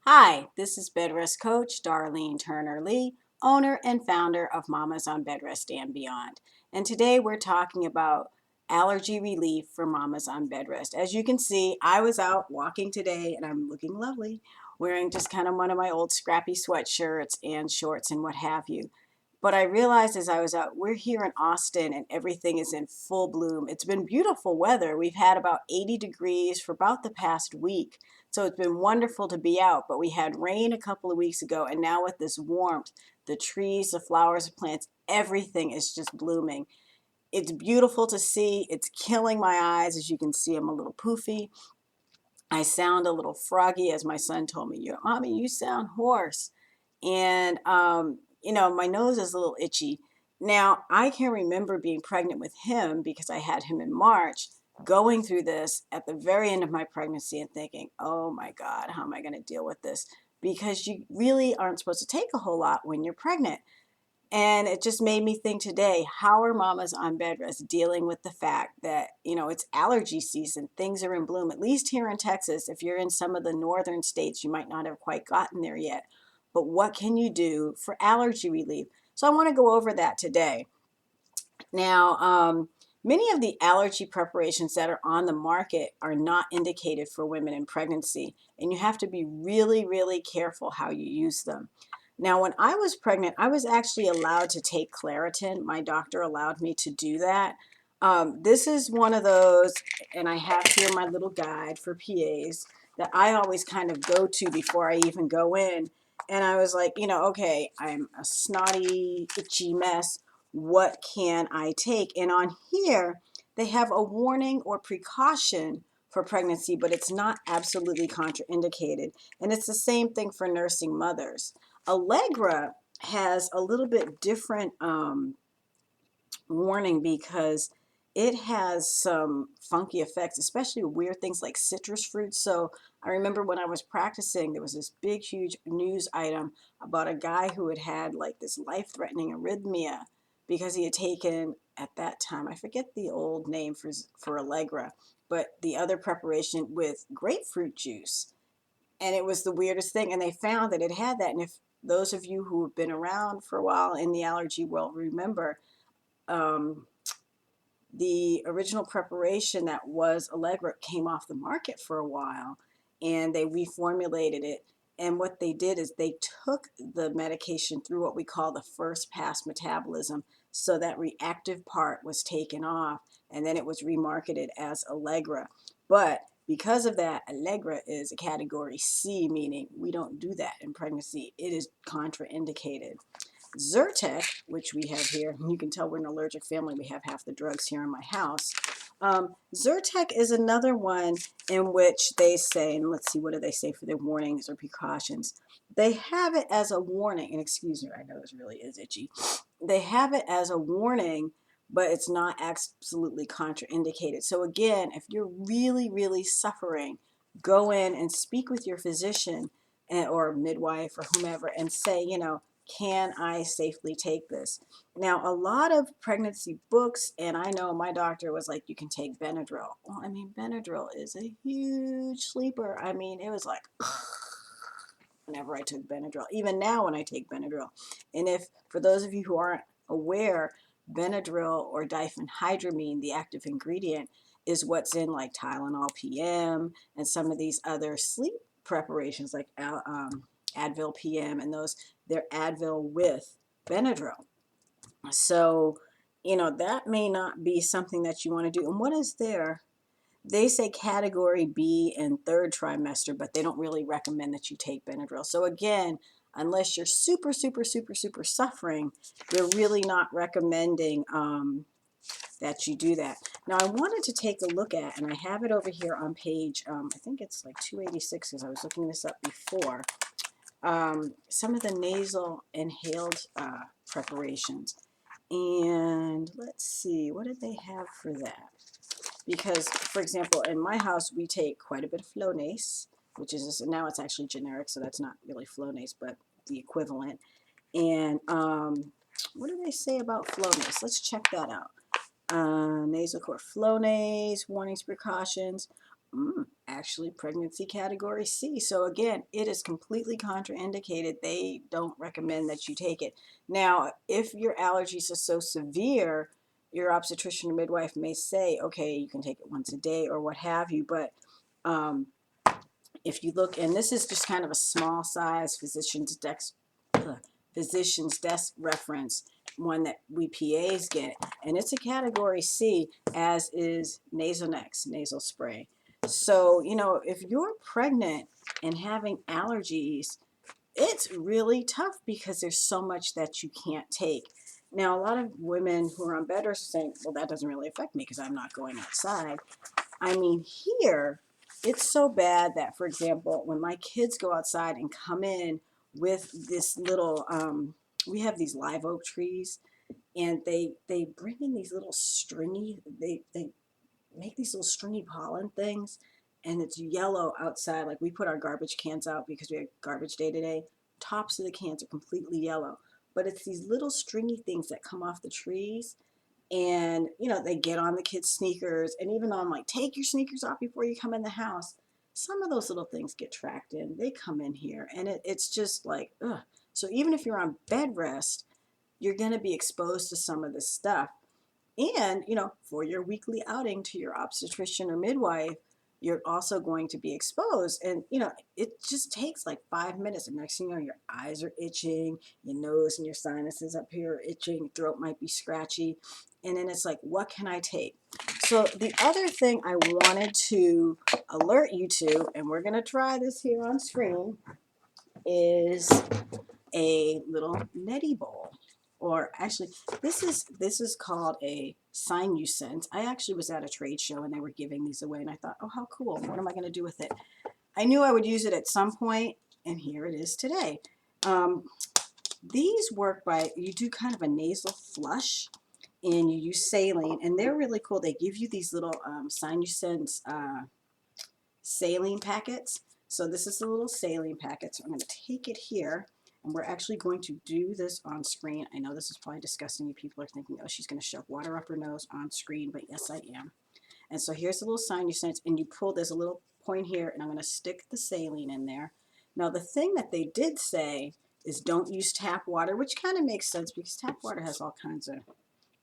Hi, this is Bedrest coach Darline Turner-Lee, owner and founder of Mamas on Bedrest and Beyond. And today we're talking about allergy relief for mamas on Bedrest. As you can see, I was out walking today and I'm looking lovely, wearing just kind of one of my old scrappy sweatshirts and shorts and what have you. But I realized as I was out, we're here in Austin and everything is in full bloom. It's been beautiful weather. We've had about 80 degrees for about the past week. So it's been wonderful to be out. But we had rain a couple of weeks ago, and now with this warmth, the trees, the flowers, the plants, everything is just blooming. It's beautiful to see. It's killing my eyes. As you can see, I'm a little poofy. I sound a little froggy, as my son told me. Mommy, you sound hoarse. And, my nose is a little itchy. Now, I can remember being pregnant with him because I had him in March, going through this at the very end of my pregnancy and thinking, oh my God, how am I going to deal with this? Because you really aren't supposed to take a whole lot when you're pregnant. And it just made me think today, how are mamas on bed rest dealing with the fact that, it's allergy season, things are in bloom, at least here in Texas. If you're in some of the northern states, you might not have quite gotten there yet. But what can you do for allergy relief? So I want to go over that today. Now, many of the allergy preparations that are on the market are not indicated for women in pregnancy, and you have to be really, really careful how you use them. Now, when I was pregnant, I was actually allowed to take Claritin. My doctor allowed me to do that. This is one of those, and I have here my little guide for PAs that I always kind of go to before I even go in. And I was like, okay, I'm a snotty, itchy mess. What can I take? And on here, they have a warning or precaution for pregnancy, but it's not absolutely contraindicated. And it's the same thing for nursing mothers. Allegra has a little bit different warning because it has some funky effects, especially weird things like citrus fruits. So I remember when I was practicing, there was this big, huge news item about a guy who had had like this life-threatening arrhythmia because he had taken at that time, I forget the old name for Allegra, but the other preparation with grapefruit juice. And it was the weirdest thing. And they found that it had that. And if those of you who have been around for a while in the allergy world remember, um, the original preparation that was Allegra came off the market for a while and they reformulated it. And what they did is they took the medication through what we call the first pass metabolism. So that reactive part was taken off and then it was remarketed as Allegra. But because of that, Allegra is a category C, meaning we don't do that in pregnancy. It is contraindicated. Zyrtec, which we have here, you can tell we're an allergic family, we have half the drugs here in my house. Zyrtec is another one in which they say, and let's see, what do they say for their warnings or precautions? They have it as a warning, and excuse me, I know this really is itchy. They have it as a warning, but it's not absolutely contraindicated. So again, if you're really, really suffering, go in and speak with your physician or midwife or whomever and say, can I safely take this? Now, a lot of pregnancy books, and I know my doctor was like, you can take Benadryl. Well, I mean, Benadryl is a huge sleeper. I mean, it was like, whenever I took Benadryl, even now when I take Benadryl. And if, for those of you who aren't aware, Benadryl or diphenhydramine, the active ingredient, is what's in like Tylenol PM and some of these other sleep preparations like Advil PM, and those, they're Advil with Benadryl. So, that may not be something that you want to do. And what is there? They say category B in third trimester, but they don't really recommend that you take Benadryl. So again, unless you're super, super, super, super suffering, they're really not recommending that you do that. Now, I wanted to take a look at, and I have it over here on page, I think it's like 286 because I was looking this up before, some of the nasal inhaled preparations. And let's see, what did they have for that? Because, for example, in my house, we take quite a bit of Flonase, which is, now it's actually generic, so that's not really Flonase, but the equivalent. And what do they say about Flonase? Let's check that out. Nasal core Flonase, warnings, precautions. Actually pregnancy category C. So again, it is completely contraindicated. They don't recommend that you take it. Now, if your allergies are so severe, your obstetrician or midwife may say, okay, you can take it once a day or what have you. But if you look, and this is just kind of a small size physician's desk reference, one that we PAs get, and it's a category C, as is Nasone X, nasal spray. So, you know, if you're pregnant and having allergies, it's really tough because there's so much that you can't take. Now, a lot of women who are on bed rest are saying, well, that doesn't really affect me because I'm not going outside. I mean, here, it's so bad that, for example, when my kids go outside and come in with this little, we have these live oak trees, and they bring in these little stringy, they make these little stringy pollen things, and it's yellow outside. Like we put our garbage cans out because we had garbage day today. Tops of the cans are completely yellow, but it's these little stringy things that come off the trees, and you know they get on the kids' sneakers, and even though I'm like, take your sneakers off before you come in the house, some of those little things get tracked in. They come in here, and it's just like, ugh. So even if you're on bed rest, you're going to be exposed to some of this stuff. And, you know, for your weekly outing to your obstetrician or midwife, you're also going to be exposed. And, you know, it just takes like 5 minutes. And next thing you know, your eyes are itching, your nose and your sinuses up here are itching, your throat might be scratchy. And then it's like, what can I take? So the other thing I wanted to alert you to, and we're going to try this here on screen, is a little neti bowl. Or actually, this is called a sinus. I actually was at a trade show and they were giving these away, and I thought, oh, how cool. What am I going to do with it? I knew I would use it at some point, and here it is today. These work by, you do kind of a nasal flush, and you use saline, and they're really cool. They give you these little sinus saline packets. So this is the little saline packet. So I'm going to take it here, and we're actually going to do this on screen. I know this is probably disgusting. You people are thinking, oh, she's going to shove water up her nose on screen, but yes, I am. And so here's the little sinus, and you pull, there's a little point here, and I'm going to stick the saline in there. Now, the thing that they did say is don't use tap water, which kind of makes sense because tap water has all kinds of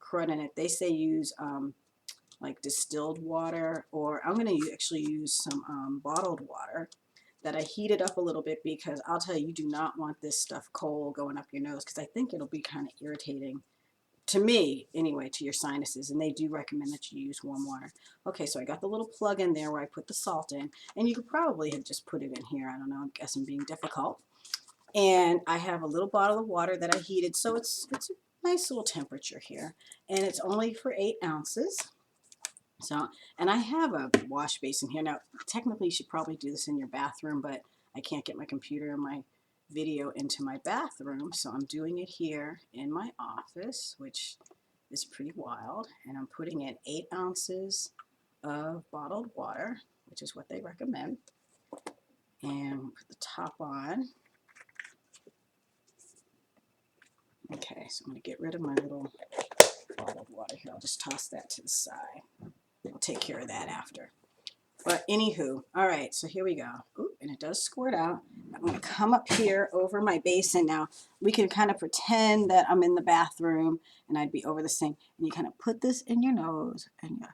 crud in it. They say use like distilled water, or I'm going to actually use some bottled water that I heated up a little bit, because I'll tell you, you do not want this stuff cold going up your nose, because I think it'll be kind of irritating to me anyway, to your sinuses, and they do recommend that you use warm water. Okay, so I got the little plug in there where I put the salt in, and you could probably have just put it in here. I don't know, I guess I'm being difficult. And I have a little bottle of water that I heated, so it's a nice little temperature here, and it's only for 8 ounces. So, and I have a wash basin here. Now, technically, you should probably do this in your bathroom, but I can't get my computer and my video into my bathroom, so I'm doing it here in my office, which is pretty wild. And I'm putting in 8 ounces of bottled water, which is what they recommend. And put the top on. Okay, so I'm going to get rid of my little bottled water here. I'll just toss that to the side. I'll take care of that after. But anywho, all right, so here we go. Ooh, and it does squirt out. I'm going to come up here over my basin. Now, we can kind of pretend that I'm in the bathroom and I'd be over the sink. And you kind of put this in your nose and you,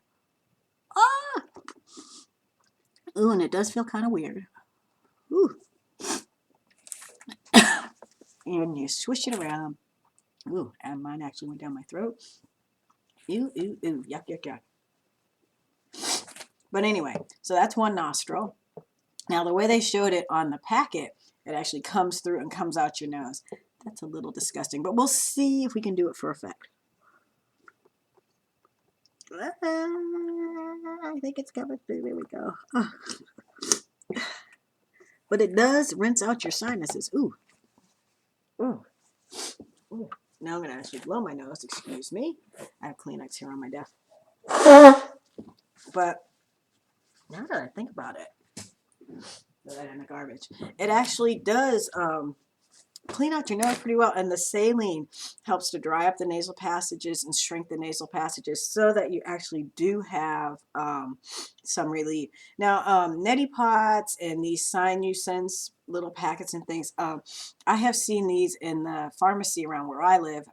ah! Ooh, and it does feel kind of weird. Ooh. And you swish it around. Ooh, and mine actually went down my throat. Ew, ew, ew, yuck, yuck, yuck. But anyway, so that's one nostril. Now, the way they showed it on the packet, it actually comes through and comes out your nose. That's a little disgusting, but we'll see if we can do it for effect. I think it's coming through. There we go. Oh. But it does rinse out your sinuses. Ooh. Ooh. Ooh. Now I'm going to actually blow my nose. Excuse me. I have Kleenex here on my desk. But now that I think about it, throw that in the garbage. It actually does clean out your nose pretty well. And the saline helps to dry up the nasal passages and shrink the nasal passages so that you actually do have some relief. Now, neti pots and these sinus little packets and things, I have seen these in the pharmacy around where I live.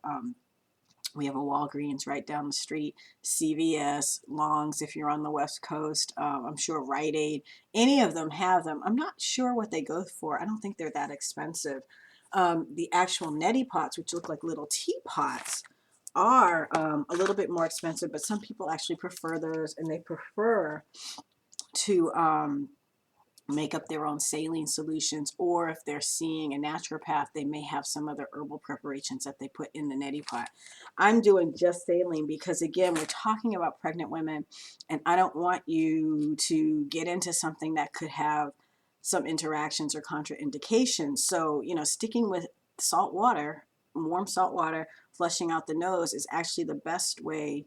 We have a Walgreens right down the street, CVS, Longs if you're on the West Coast. I'm sure Rite Aid, any of them have them. I'm not sure what they go for. I don't think they're that expensive. The actual neti pots, which look like little teapots, are a little bit more expensive, but some people actually prefer those, and they prefer to make up their own saline solutions, or if they're seeing a naturopath, they may have some other herbal preparations that they put in the neti pot. I'm doing just saline because, again, we're talking about pregnant women, and I don't want you to get into something that could have some interactions or contraindications. So, sticking with salt water, warm salt water, flushing out the nose is actually the best way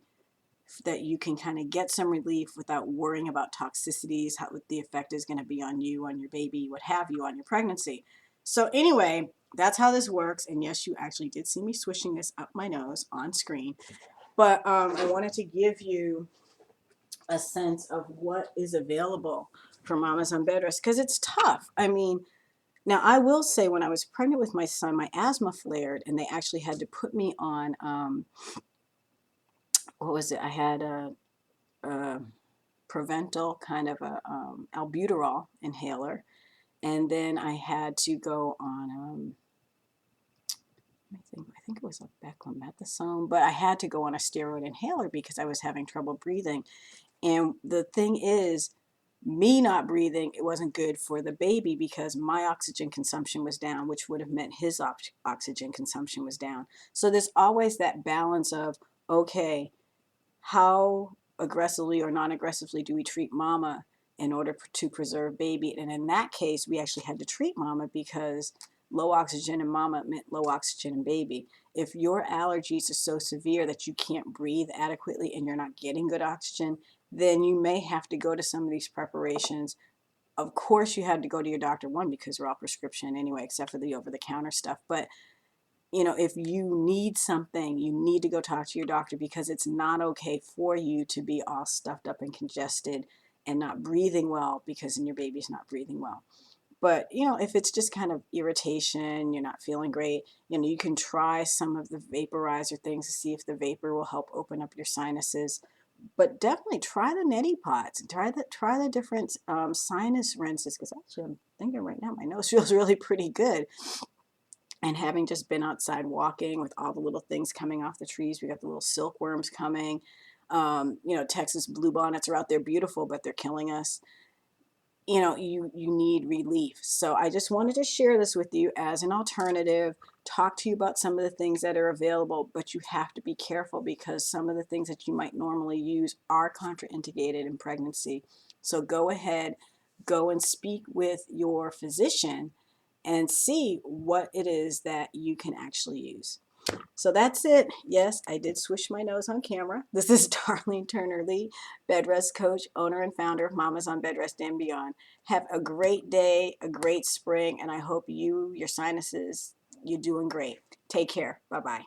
that you can kind of get some relief without worrying about toxicities, how the effect is going to be on you, on your baby, what have you, on your pregnancy. So anyway, that's how this works. And yes, you actually did see me swishing this up my nose on screen. But I wanted to give you a sense of what is available for mamas on bed rest because it's tough. I mean, now I will say when I was pregnant with my son, my asthma flared and they actually had to put me on, what was it? I had a Provental, kind of a albuterol inhaler, and then I had to go on I think it was a beclomethasone, but I had to go on a steroid inhaler because I was having trouble breathing. And the thing is, me not breathing, it wasn't good for the baby because my oxygen consumption was down, which would have meant his oxygen consumption was down. So there's always that balance of, okay, how aggressively or non-aggressively do we treat mama in order to preserve baby? And in that case, we actually had to treat mama because low oxygen in mama meant low oxygen in baby. If your allergies are so severe that you can't breathe adequately and you're not getting good oxygen, then you may have to go to some of these preparations. Of course, you had to go to your doctor, one, because they're all prescription anyway, except for the over-the-counter stuff. But if you need something, you need to go talk to your doctor because it's not okay for you to be all stuffed up and congested and not breathing well because your baby's not breathing well. But, if it's just kind of irritation, you're not feeling great, you can try some of the vaporizer things to see if the vapor will help open up your sinuses. But definitely try the neti pots and try the different sinus rinses because actually I'm thinking right now my nose feels really pretty good. And having just been outside walking with all the little things coming off the trees, we got the little silkworms coming. Texas bluebonnets are out there beautiful, but they're killing us. You need relief. So I just wanted to share this with you as an alternative, talk to you about some of the things that are available, but you have to be careful because some of the things that you might normally use are contraindicated in pregnancy. So go ahead, go and speak with your physician and see what it is that you can actually use. So that's it. Yes, I did swish my nose on camera. This is Darline Turner-Lee, Bedrest coach, owner and founder of Mamas on Bedrest and Beyond. Have a great day, a great spring, and I hope your sinuses, you're doing great. Take care. Bye-bye.